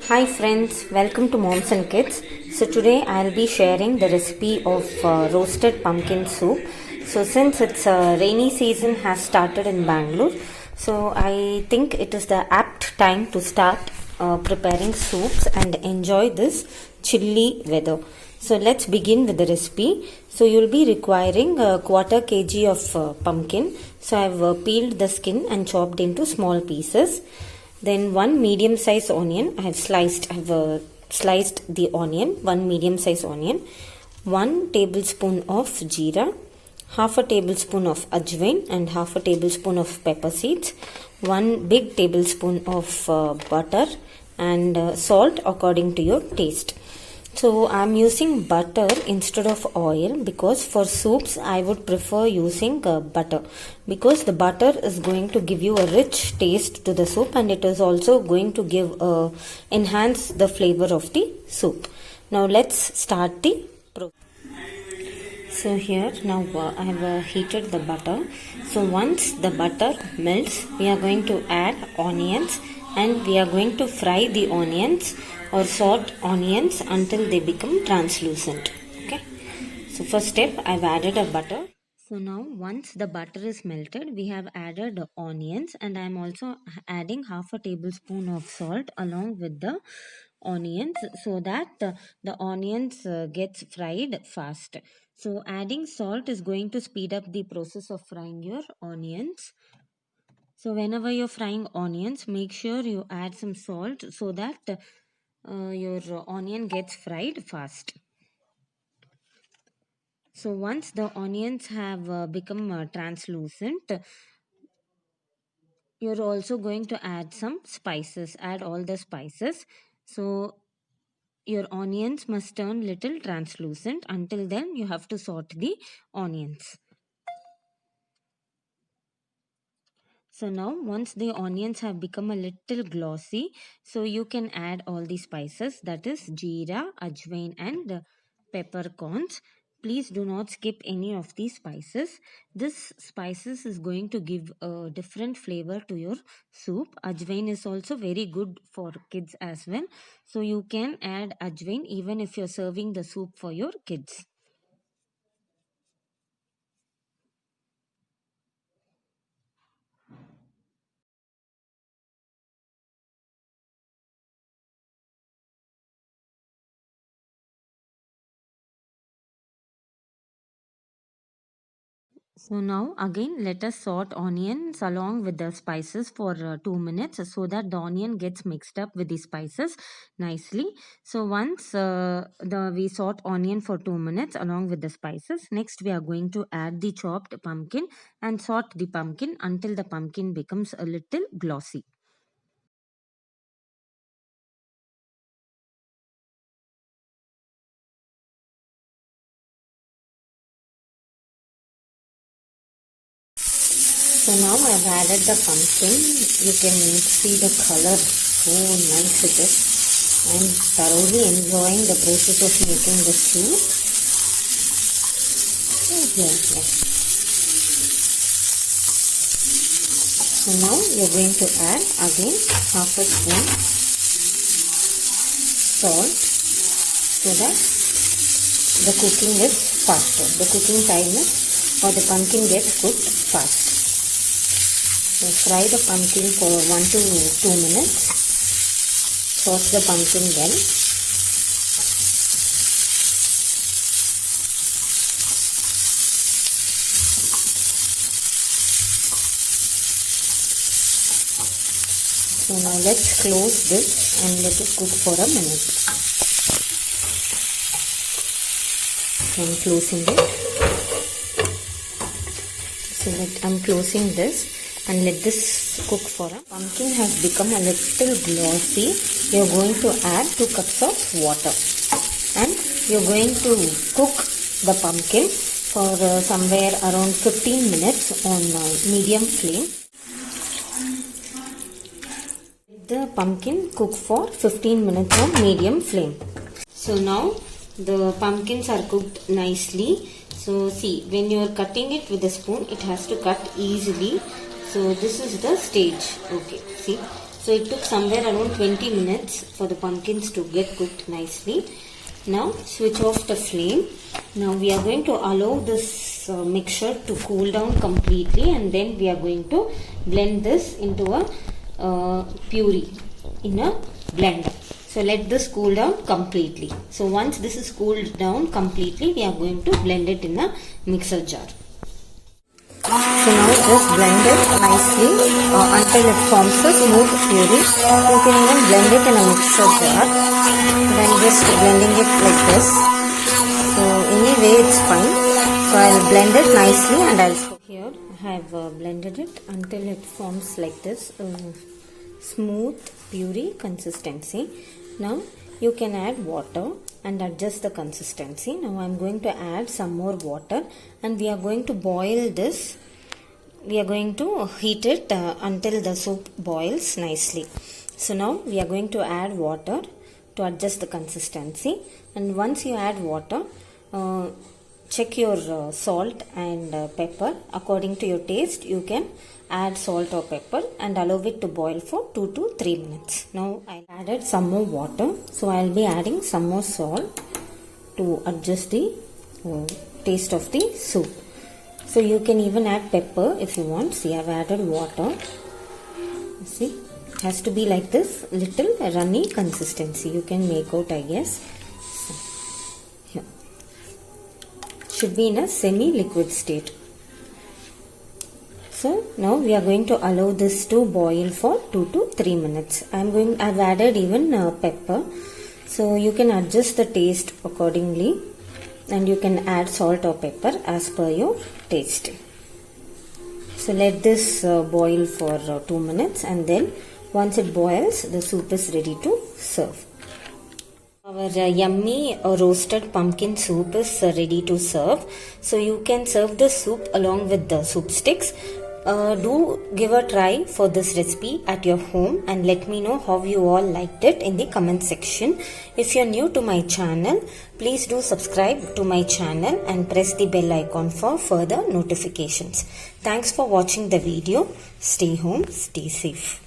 Hi friends, welcome to Moms and Kids. So today I'll be sharing the recipe of roasted pumpkin soup. So since it's rainy season has started in Bangalore, so I think it is the apt time to start preparing soups and enjoy this chilly weather. So let's begin with the recipe. So you'll be requiring a quarter kg of pumpkin. So I've peeled the skin and chopped into small pieces. Then one medium size onion I have sliced. Sliced the onion, one medium size onion, 1 tablespoon of jeera, half a tablespoon of ajwain and half a tablespoon of pepper seeds, 1 big tablespoon of butter and salt according to your taste. So I'm using butter instead of oil because for soups I would prefer using butter, because the butter is going to give you a rich taste to the soup and it is also going to give enhance the flavor of the soup. Now let's start the process. So here now I have heated the butter. So once the butter melts, we are going to add onions and we are going to fry the onions or saute onions until they become translucent. Okay. So first step, I've added a butter. So now once the butter is melted, we have added onions and I'm also adding half a tablespoon of salt along with the onions so that the onions gets fried fast. So adding salt is going to speed up the process of frying your onions. So whenever you're frying onions, make sure you add some salt so that your onion gets fried fast. So once the onions have become translucent, you're also going to add some spices. Add all the spices. So your onions must turn little translucent. Until then, you have to saute the onions. So now once the onions have become a little glossy, so you can add all the spices, that is jeera, ajwain and peppercorns. Please do not skip any of these spices. This spices is going to give a different flavor to your soup. Ajwain is also very good for kids as well. So you can add ajwain even if you're serving the soup for your kids. So now again let us saute onions along with the spices for 2 minutes so that the onion gets mixed up with the spices nicely. So once we saute onion for 2 minutes along with the spices, next we are going to add the chopped pumpkin and saute the pumpkin until the pumpkin becomes a little glossy. So now I've added the pumpkin. You can see the color, so nice it is. I'm thoroughly enjoying the process of making the soup. Here. So now you're going to add again half a spoon salt so that the cooking is faster. The cooking time is, or the pumpkin gets cooked fast. So fry the pumpkin for 1 to 2 minutes. Sauce the pumpkin well. So now let's close this and let it cook for a minute. So I'm closing it. So I'm closing this and let this cook for a. Pumpkin has become a little glossy. You're going to add 2 cups of water and you're going to cook the pumpkin for somewhere around 15 minutes on medium flame. The pumpkin cook for 15 minutes on medium flame. So now the pumpkins are cooked nicely. So see, when you are cutting it with a spoon, it has to cut easily. So this is the stage. Okay, see. So it took somewhere around 20 minutes for the pumpkins to get cooked nicely. Now switch off the flame. Now we are going to allow this mixture to cool down completely, and then we are going to blend this into a puree in a blender. So let this cool down completely. So once this is cooled down completely, we are going to blend it in a mixer jar. So now just blend it nicely until it forms a smooth puree. You can even blend it in a mixer jar. Then just blending it like this. So anyway it's fine. So I'll blend it nicely and I'll here I have blended it until it forms like this smooth puree consistency. Now you can add water and adjust the consistency. Now I am going to add some more water and we are going to boil this. We are going to heat it until the soup boils nicely. So now we are going to add water to adjust the consistency, and once you add water, check your salt and pepper according to your taste. You can add salt or pepper and allow it to boil for 2 to 3 minutes. Now I added some more water, so I will be adding some more salt to adjust the taste of the soup. So you can even add pepper if you want. See, I have added water. See, it has to be like this little runny consistency. You can make out, I guess. So, here. Should be in a semi-liquid state. So now we are going to allow this to boil for 2 to 3 minutes. I've added even pepper. So you can adjust the taste accordingly, and you can add salt or pepper as per your taste. So let this boil for 2 minutes, and then once it boils, the soup is ready to serve. Our yummy roasted pumpkin soup is ready to serve. So you can serve the soup along with the soup sticks. Do give a try for this recipe at your home and let me know how you all liked it in the comment section. If you're new to my channel, please do subscribe to my channel and press the bell icon for further notifications. Thanks for watching the video. Stay home, stay safe.